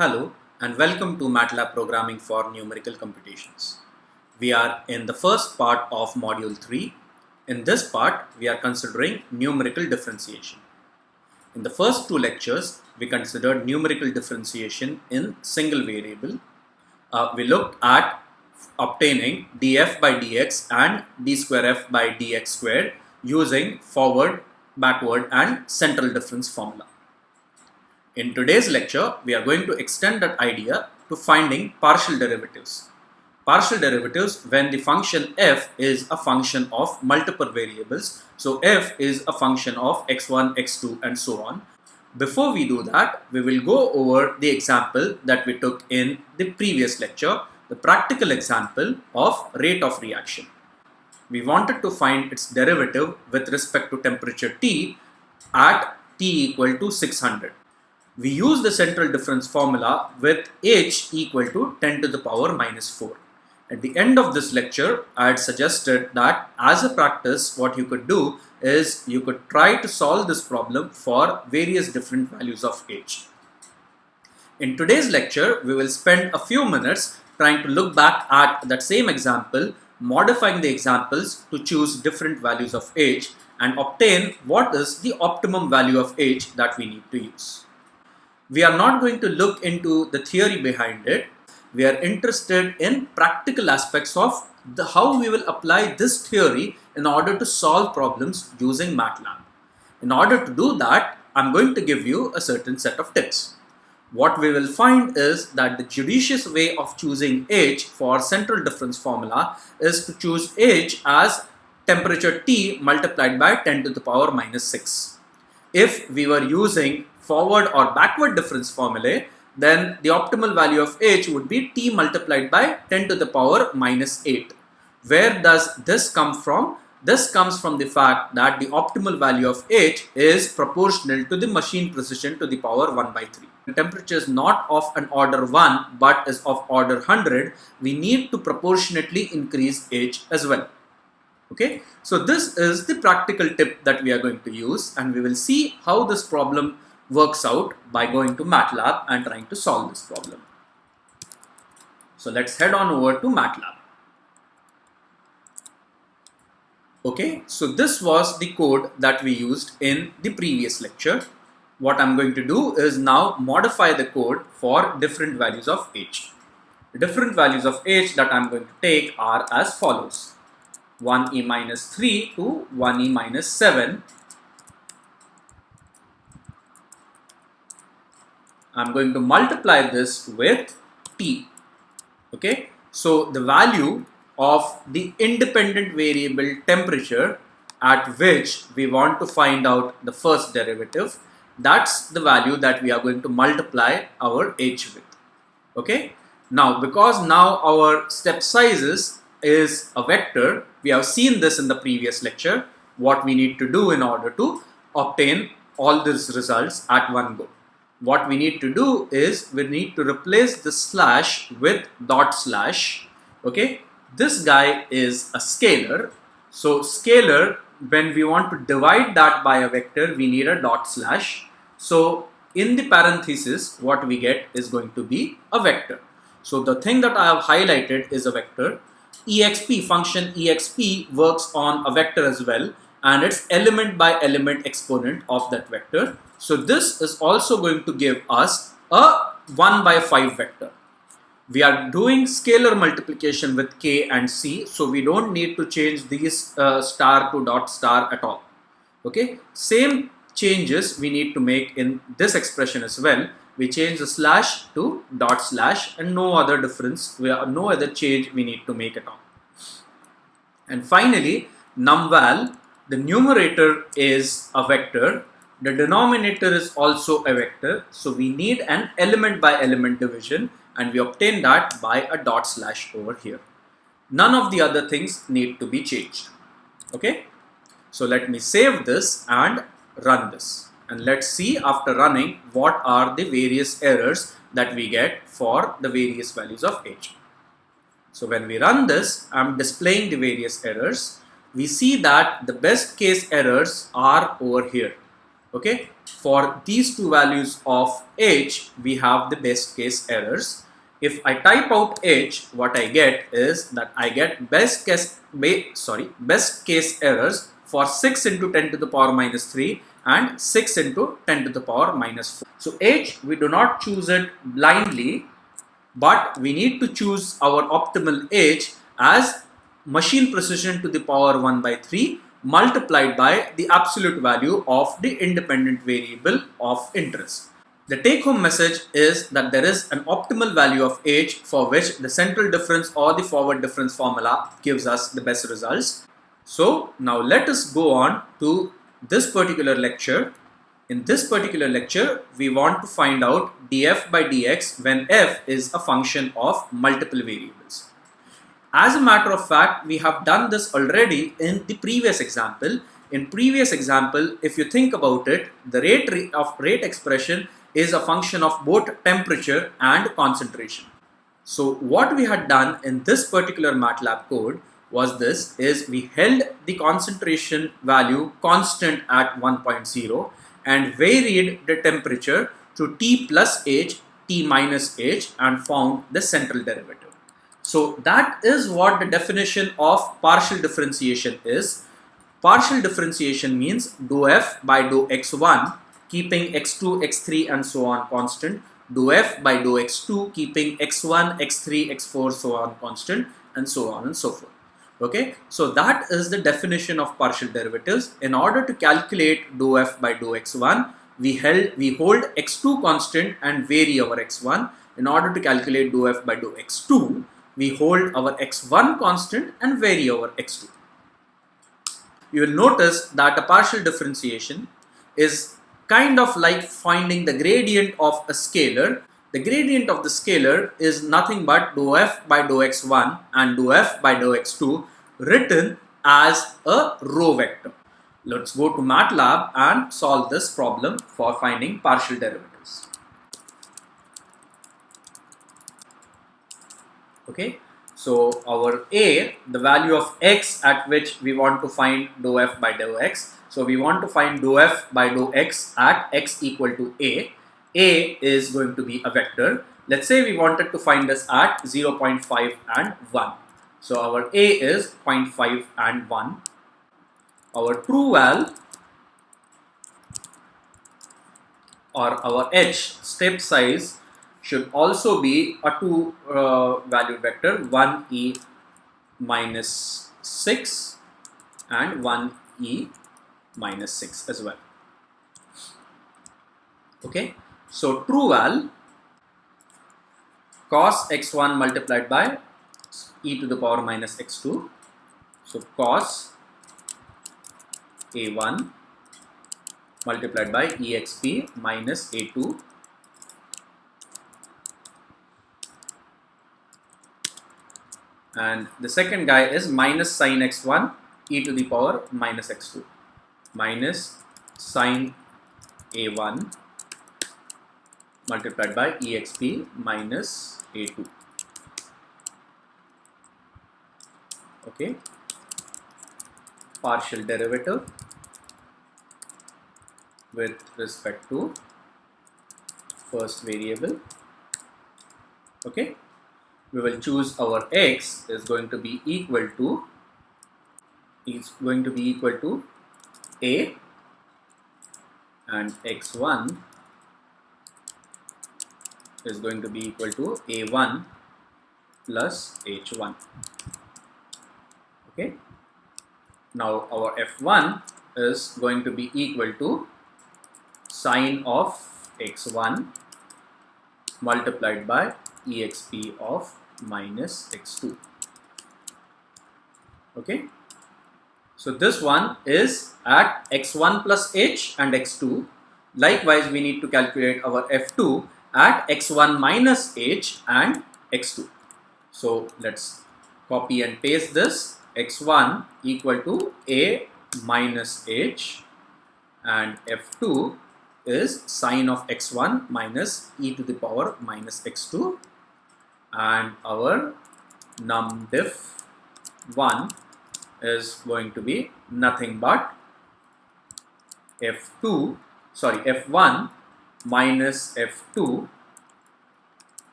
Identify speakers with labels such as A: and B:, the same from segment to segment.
A: Hello and welcome to MATLAB programming for numerical computations. We are in the first part of module 3. In this part, we are considering numerical differentiation. In the first two lectures, we considered numerical differentiation in single variable. We looked at obtaining df by dx and d square f by dx squared using forward, backward and central difference formula. In today's lecture, we are going to extend that idea to finding partial derivatives. Partial derivatives when the function f is a function of multiple variables. So f is a function of x1, x2 and so on. Before we do that, we will go over the example that we took in the previous lecture, the practical example of rate of reaction. We wanted to find its derivative with respect to temperature T at T equal to 600. We use the central difference formula with h equal to 10 to the power minus 4. At the end of this lecture, I had suggested that as a practice, what you could do is you could try to solve this problem for various different values of h. In today's lecture, we will spend a few minutes trying to look back at that same example, modifying the examples to choose different values of h and obtain what is the optimum value of h that we need to use. We are not going to look into the theory behind it. We are interested in practical aspects of how we will apply this theory in order to solve problems using MATLAB. In order to do that, I'm going to give you a certain set of tips. What we will find is that the judicious way of choosing h for central difference formula is to choose h as temperature T multiplied by 10 to the power minus 6. If we were using forward or backward difference formulae, then the optimal value of h would be T multiplied by 10 to the power minus 8. Where does this come from? This comes from the fact that the optimal value of h is proportional to the machine precision to the power 1 by 3. The temperature is not of an order 1 but is of order 100. We need to proportionately increase h as well. Okay, so this is the practical tip that we are going to use, and we will see how this problem works out by going to MATLAB and trying to solve this problem. So let's head on over to MATLAB. Okay, so this was the code that we used in the previous lecture. What I'm going to do is now modify the code for different values of h. The different values of h that I'm going to take are as follows: 1e minus 3 to 1e minus 7. I'm going to multiply this with t. Okay, so the value of the independent variable temperature at which we want to find out the first derivative, that's the value that we are going to multiply our h with. Okay, now because now our step sizes is a vector, we have seen this in the previous lecture, what we need to do in order to obtain all these results at one go. What we need to do is we need to replace the slash with dot slash. Okay, this guy is a scalar. So scalar, when we want to divide that by a vector, we need a dot slash. So in the parenthesis, what we get is going to be a vector. So the thing that I have highlighted is a vector. exp function exp works on a vector as well, and it's element by element exponent of that vector. So this is also going to give us a 1 by 5 vector. We are doing scalar multiplication with k and c, so we don't need to change these star to dot star at all. Okay, same changes we need to make in this expression as well. We change the slash to dot slash and no other difference, no other change we need to make at all. And finally, numval, the numerator is a vector, the denominator is also a vector, so we need an element by element division, and we obtain that by a dot slash over here. None of the other things need to be changed. Okay, so let me save this and run this, and let's see after running what are the various errors that we get for the various values of h. So when we run this, I'm displaying the various errors. We see that the best case errors are over here. Okay, for these two values of h, we have the best case errors. If I type out h, what I get is that I get best case errors for 6 into 10 to the power minus 3 and 6 into 10 to the power minus 4. So h, we do not choose it blindly, but we need to choose our optimal h as machine precision to the power 1 by 3 multiplied by the absolute value of the independent variable of interest. The take home message is that there is an optimal value of h for which the central difference or the forward difference formula gives us the best results. So now let us go on to this particular lecture. In this particular lecture, we want to find out df by dx when f is a function of multiple variables. As a matter of fact, we have done this already in the previous example. In previous example, if you think about it, the rate expression is a function of both temperature and concentration. So what we had done in this particular MATLAB code was this, is we held the concentration value constant at 1.0 and varied the temperature to T plus H, T minus H, and found the central derivative. So that is what the definition of partial differentiation is. Partial differentiation means dou f by dou x1 keeping x2, x3 and so on constant, dou f by dou x2 keeping x1, x3, x4 so on constant, and so on and so forth. Okay, so that is the definition of partial derivatives. In order to calculate dou f by dou x1, we hold x2 constant and vary our x1. In order to calculate dou f by dou x2, we hold our x1 constant and vary our x2. You will notice that a partial differentiation is kind of like finding the gradient of a scalar. The gradient of the scalar is nothing but dou f by dou x1 and dou f by dou x2 written as a row vector. Let's go to MATLAB and solve this problem for finding partial derivatives. Okay, so our a, the value of x at which we want to find dou f by dou x. So we want to find dou f by dou x at x equal to a. A is going to be a vector. Let's say we wanted to find this at 0.5 and 1. So our a is 0.5 and 1. Our true val or our h step size should also be a two valued vector, 1e minus 6 and 1e minus 6 as well. Okay, so true val cos x1 multiplied by e to the power minus x2. So cos a1 multiplied by exp minus a2 and the second guy is minus sin x1 e to the power minus x2 minus sin a1 multiplied by exp minus a2. Okay, partial derivative with respect to first variable. Okay, we will choose our x is going to be equal to a and x1 is going to be equal to a1 plus h1. Okay, now our f1 is going to be equal to sine of x1 multiplied by exp of minus x2. Okay, so this one is at x1 plus h and x2. Likewise, we need to calculate our f2 at x1 minus h and x2. So let's copy and paste this. X1 equal to a minus h and f2 is sine of x1 minus e to the power minus x2, and our numdiff 1 is going to be nothing but f2 f1 minus f2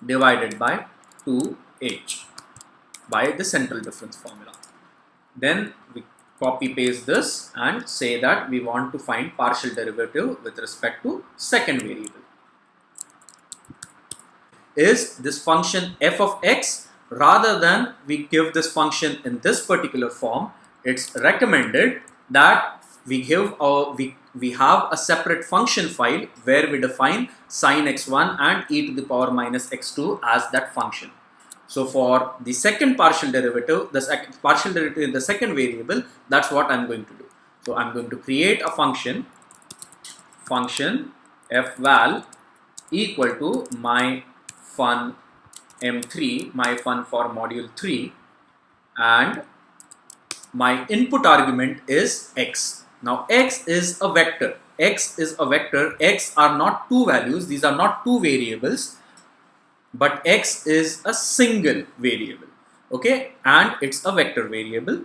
A: divided by 2h by the central difference formula. Then we copy paste this and say that we want to find partial derivative with respect to second variable. Is this function f of x, rather than we give this function in this particular form, it's recommended that we give we have a separate function file where we define sin x1 and e to the power minus x2 as that function. So for the second partial derivative, partial derivative in the second variable, that's what I'm going to do. So I'm going to create a function fval equal to my fun m3, my fun for module 3, and my input argument is x. Now x is a vector. X is a vector. X are not two values. These are not two variables, but x is a single variable. Okay, and it's a vector variable.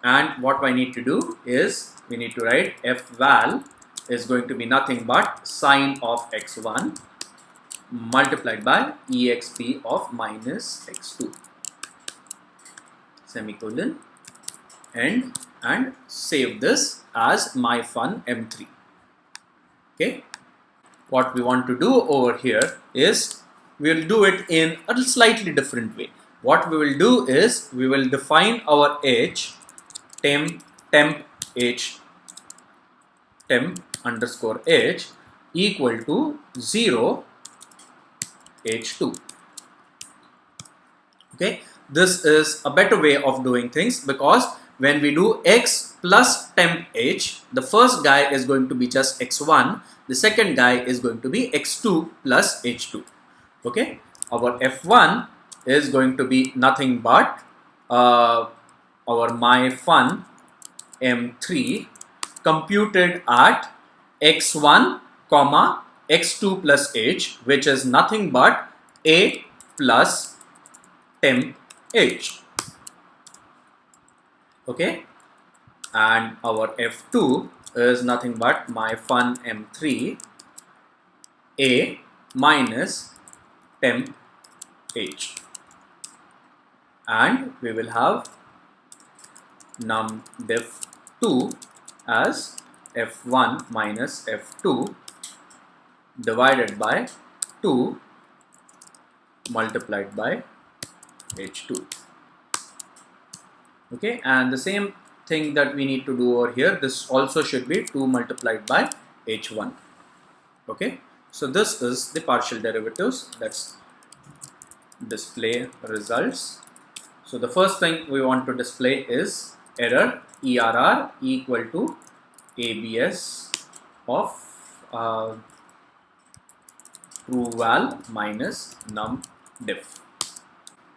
A: And what I need to do is we need to write fval is going to be nothing but sine of x1 multiplied by exp of minus x2, semicolon, end, and save this as my fun m3. Okay, what we want to do over here is we will do it in a slightly different way. What we will do is we will define our h temp underscore h equal to 0 h2. Okay, this is a better way of doing things, because when we do x plus temp h, the first guy is going to be just x1, the second guy is going to be x2 plus h2. Okay, our f1 is going to be nothing but our my fun m3 computed at x1 comma x2 plus h, which is nothing but a plus temp h. Okay, and our f2 is nothing but my fun m3 a minus temp h, and we will have num diff 2 as f1 minus f2 divided by 2 multiplied by h2. Okay, and the same thing that we need to do over here, this also should be 2 multiplied by h1. Okay, so this is the partial derivatives. Let's display results. So the first thing we want to display is error err equal to abs of trueval minus num diff.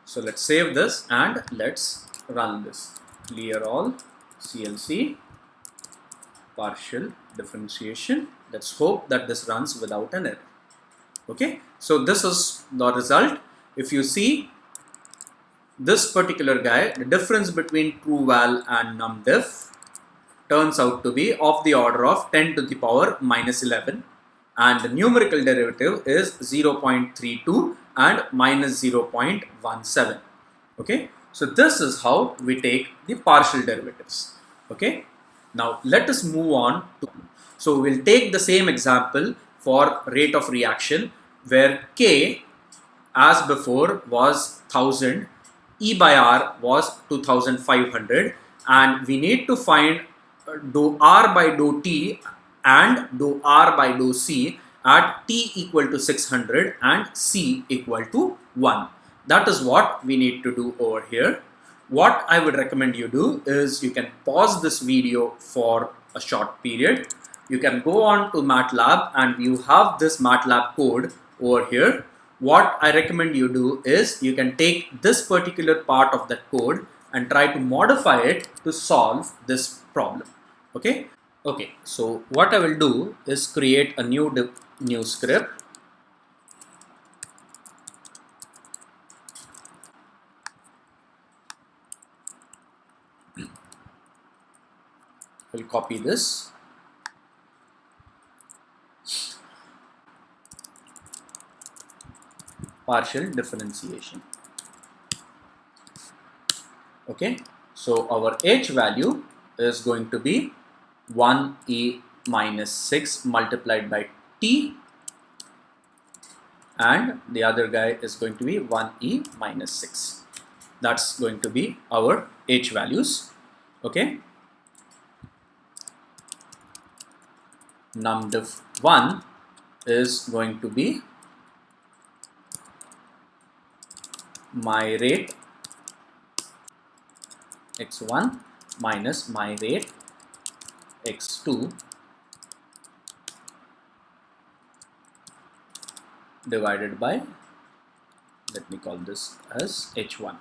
A: So let's save this and let's run this. Clear all CLC partial differentiation. Let's hope that this runs without an error. Okay, so this is the result. If you see this particular guy, the difference between trueval and num diff turns out to be of the order of 10 to the power minus 11, and the numerical derivative is 0.32 and minus 0.17. Okay, so this is how we take the partial derivatives. Okay, now let us move on to, so we'll take the same example for rate of reaction, where k as before was 1000, E by R was 2500, and we need to find dou R by dou T and dou R by dou C at T equal to 600 and C equal to 1. That is what we need to do over here. What I would recommend you do is you can pause this video for a short period. You can go on to MATLAB and you have this MATLAB code over here. What I recommend you do is you can take this particular part of that code and try to modify it to solve this problem. Okay. Okay. So what I will do is create a new script. We'll copy this. partial differentiation. Okay, so our h value is going to be 1e minus 6 multiplied by t, and the other guy is going to be 1e minus 6. That's going to be our h values. Okay, numdiff1 is going to be my rate x1 minus my rate x2 divided by, let me call this as h1.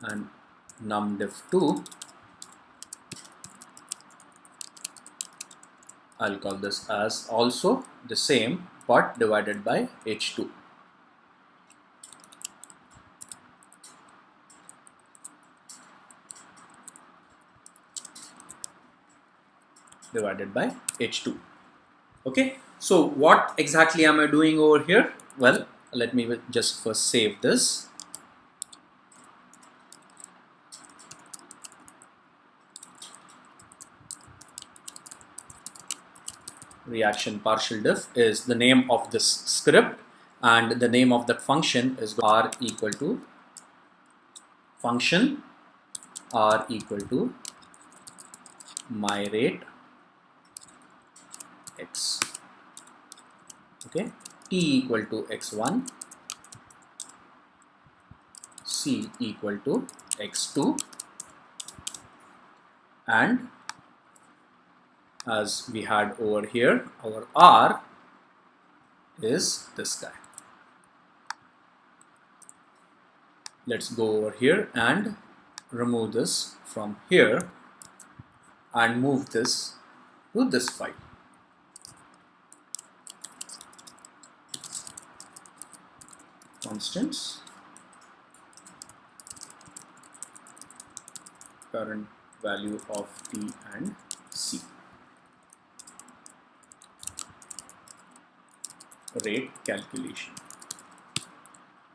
A: And numdiff2, I'll call this as also the same but divided by h2. Divided by h2. Okay, so what exactly am I doing over here? Well, let me just first save this. Reaction partial diff is the name of this script, and the name of that function is r equal to function r equal to my rate x. Okay, t equal to x1, c equal to x2, and as we had over here, our r is this guy. Let's go over here and remove this from here and move this to this file. Constants, current value of t and c, rate calculation.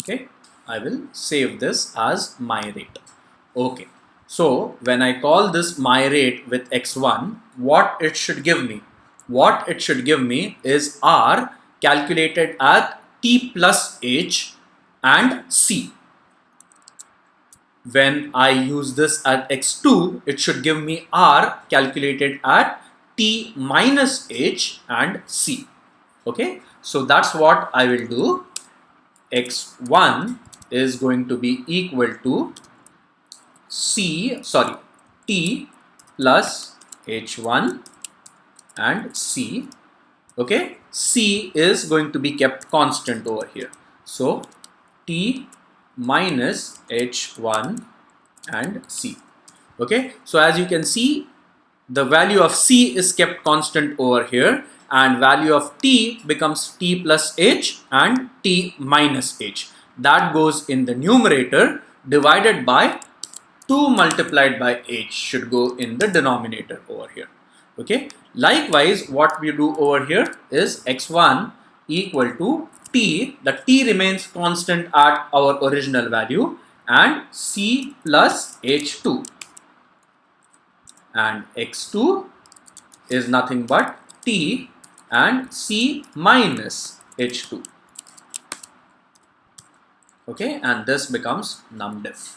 A: Okay, I will save this as my rate. Okay, so when I call this my rate with x1, what it should give me? What it should give me is r calculated at t plus h and c. When I use this at x2, it should give me r calculated at t minus h and c. Okay, so that's what I will do. x1 is going to be equal to t plus h1 and c. Okay, c is going to be kept constant over here. So t minus h1 and c. Okay, so as you can see, the value of c is kept constant over here, and value of t becomes t plus h and t minus h. That goes in the numerator, divided by 2 multiplied by h should go in the denominator over here. Okay, likewise what we do over here is x1 equal to t, the t remains constant at our original value, and c plus h2, and x2 is nothing but t and c minus h2. Okay, and this becomes numdiff.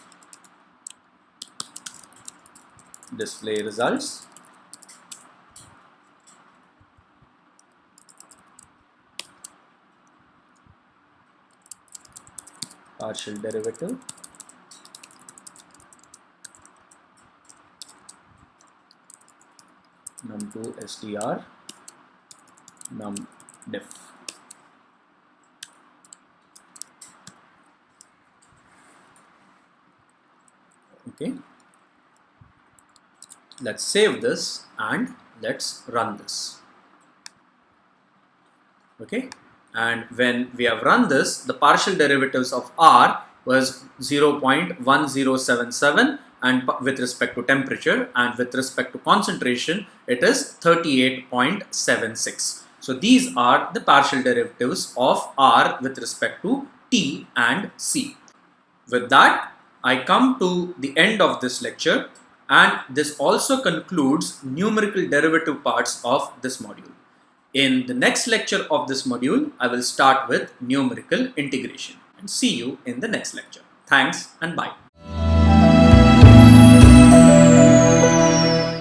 A: Display results. Partial derivative, num2 str numdiff. Okay, let's save this and let's run this. Okay, and when we have run this, the partial derivatives of r was 0.1077 and with respect to temperature, and with respect to concentration it is 38.76. So these are the partial derivatives of R with respect to T and C. With that, I come to the end of this lecture, and this also concludes numerical derivative parts of this module. In the next lecture of this module, I will start with numerical integration, and see you in the next lecture. Thanks and bye.